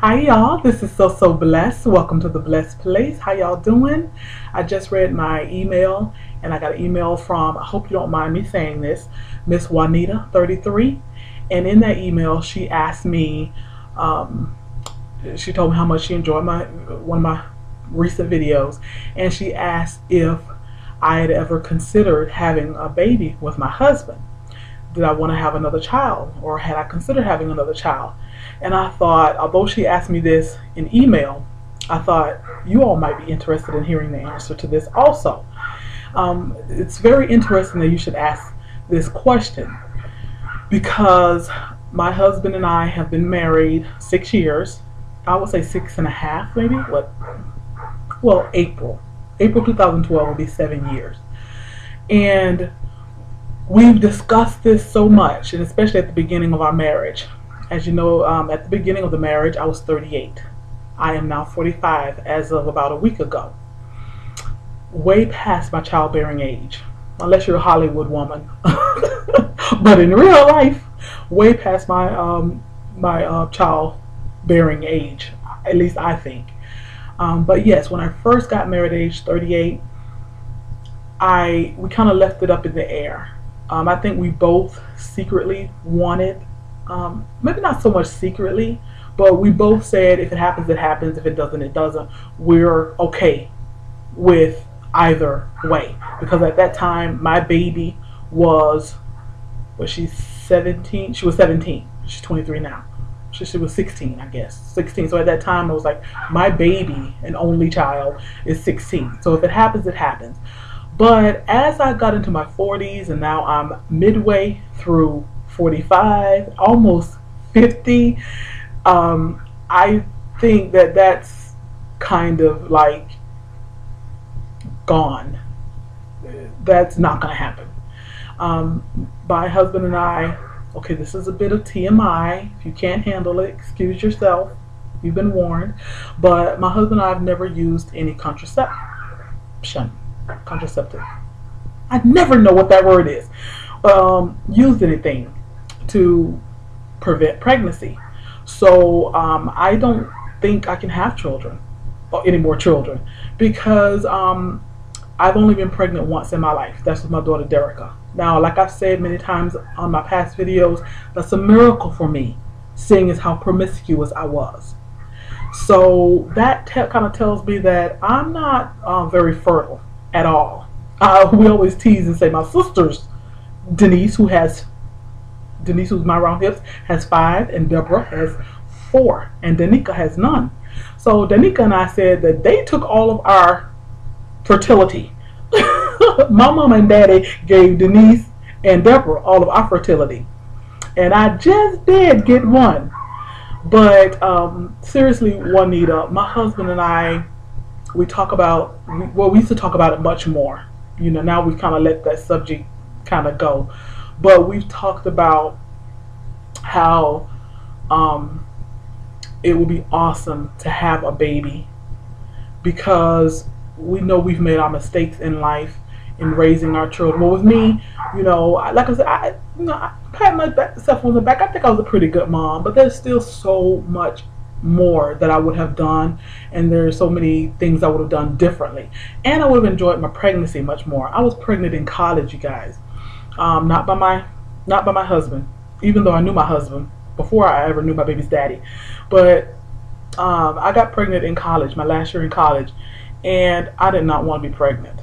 Hi y'all, this is So Blessed. Welcome to the Blessed Place. How y'all doing? I just read my email and I got an email from, I hope you don't mind me saying this, Miss Juanita 33. And in that email she asked me, she told me how much she enjoyed one of my recent videos, and she asked if I had ever considered having a baby with my husband. Did I want to have another child, or had I considered having another child? And I thought, although she asked me this in email, I thought you all might be interested in hearing the answer to this also. It's very interesting that you should ask this question, because my husband and I have been married 6 years. I would say 6.5 maybe. Well, April 2012 will be 7 years. And we've discussed this so much, and especially at the beginning of our marriage. As you know, at the beginning of the marriage, I was 38. I am now 45 as of about a week ago. Way past my childbearing age, unless you're a Hollywood woman. But in real life, way past my childbearing age, at least I think. But yes, when I first got married at age 38, we kind of left it up in the air. I think we both secretly wanted, maybe not so much secretly, but we both said if it happens, it happens. If it doesn't, it doesn't. We're okay with either way. Because at that time, my baby was she 17? She was 17. She's 23 now. She was 16, I guess. 16. So at that time, I was like, my baby, an only child, is 16. So if it happens, it happens. But as I got into my 40s, and now I'm midway through 45, almost 50, I think that that's kind of like gone. That's not going to happen. My husband and I, okay, this is a bit of TMI. If you can't handle it, excuse yourself. You've been warned. But my husband and I have never used any contraceptive. I never know what that word is. Used anything to prevent pregnancy. So I don't think I can have children, or any more children, because I've only been pregnant once in my life. That's with my daughter Derica. Now, like I've said many times on my past videos, that's a miracle for me, seeing as how promiscuous I was. So that kind of tells me that I'm not very fertile at all. We always tease and say my sister's, Denise, who's my round hips, has 5, and Deborah has 4, and Danica has none. So Danica and I said that they took all of our fertility. My mama and daddy gave Denise and Deborah all of our fertility, and I just did get one. But seriously, Juanita, my husband and I, we talk about, well, we used to talk about it much more. You know, now we've kind of let that subject kind of go. But we've talked about how it would be awesome to have a baby, because we know we've made our mistakes in life in raising our children. Well, with me, you know, like I said, I pat myself on the back. I think I was a pretty good mom, but there's still so much more that I would have done, and there's so many things I would have done differently, and I would have enjoyed my pregnancy much more. I was pregnant in college, you guys, not by my husband, even though I knew my husband before I ever knew my baby's daddy. But I got pregnant in college, my last year in college, and I did not want to be pregnant.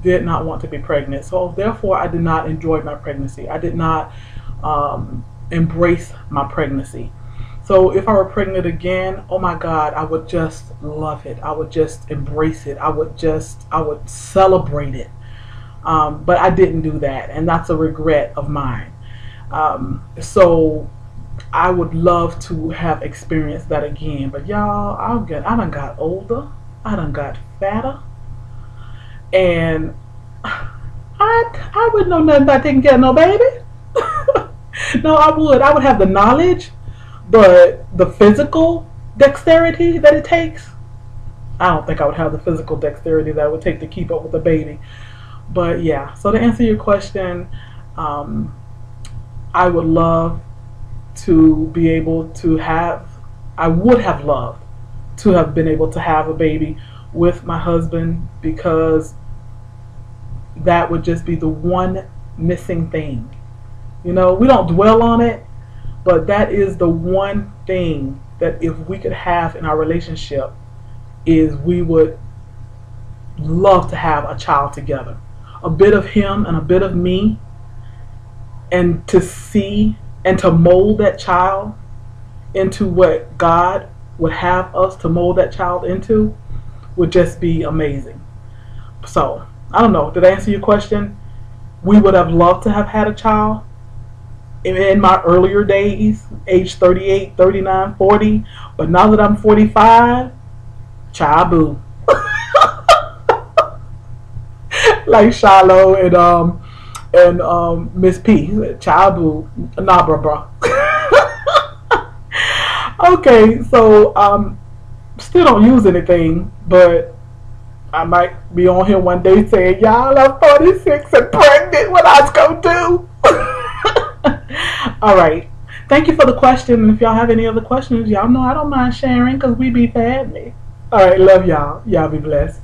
Did not want to be pregnant. So therefore, I did not enjoy my pregnancy. I did not embrace my pregnancy. So if I were pregnant again, oh my God, I would just love it. I would just embrace it. I would celebrate it. But I didn't do that, and that's a regret of mine. So I would love to have experienced that again. But y'all, I done got older. I done got fatter. And I wouldn't know nothing about taking care of no baby. No, I would have the knowledge, but the physical dexterity that it takes, I don't think I would have the physical dexterity that it would take to keep up with the baby. But yeah, so to answer your question, I would love to be able to have I would have loved to have been able to have a baby with my husband, because that would just be the one missing thing. You know, we don't dwell on it, but that is the one thing that if we could have in our relationship, is we would love to have a child together. A bit of him and a bit of me, and to see and to mold that child into what God would have us to mold that child into would just be amazing. So, I don't know, did I answer your question? We would have loved to have had a child in my earlier days, age 38, 39, 40, but now that I'm 45, child boo. Like Shiloh and Miss P, child boo, nah, bruh. Okay, so still don't use anything, but I might be on here one day saying, y'all, I'm 46 and pregnant, what I was gonna do? All right, thank you for the question, and if y'all have any other questions, y'all know I don't mind sharing, because we be family. All right, love y'all. Y'all be blessed.